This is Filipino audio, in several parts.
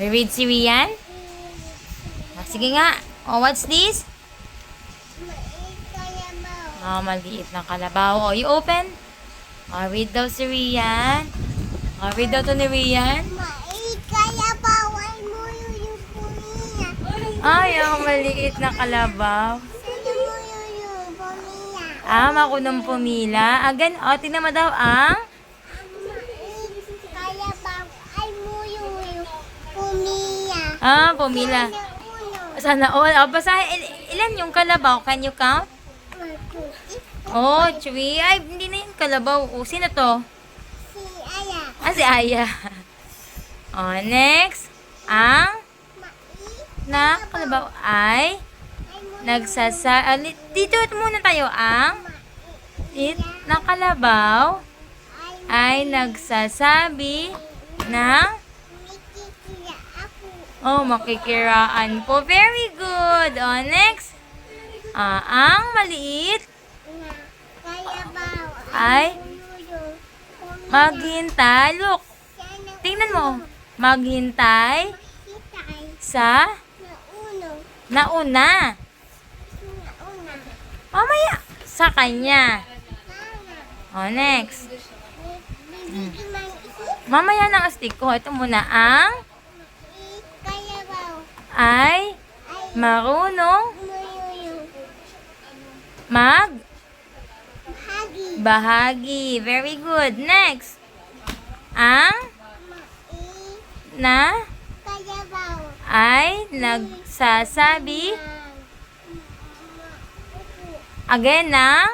Read si Rian? Sige nga. Oh, what's this? Oh, maliit na kalabaw. Oh, you open? Oh, read daw si Rian. Oh, read daw to ni Rian. Ay, ang maliit na kalabaw. Makunong pumila. Again, tingnan mo daw ang pumila. Sana all. Basahin. Ilan yung kalabaw? Can you count? 3. Ay, hindi na yung kalabaw. Sino to? Si Aya. Next. Ang kalabaw ay dito muna tayo. Ang na kalabaw ay nagsasabi ng makikiraan po. Very good. Next. Ang maliit ay maghintay. Look. Tingnan mo. Maghintay sa nauna. Mamaya sa kanya. Next. Mamaya ng astig ko. Ito muna ang ay marunong bahagi. Very good. Next. Ang ay nagsasabi again ng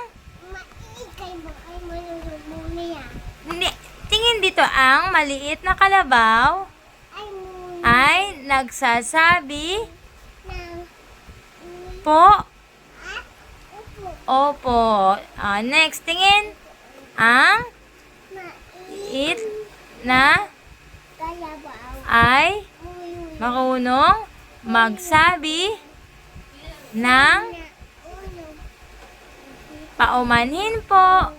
hindi. Tingin dito, ang maliit na kalabaw ay nagsasabi po. Opo. Next, tingin. Ang maliit na ay marunong magsabi ng paumanhin po.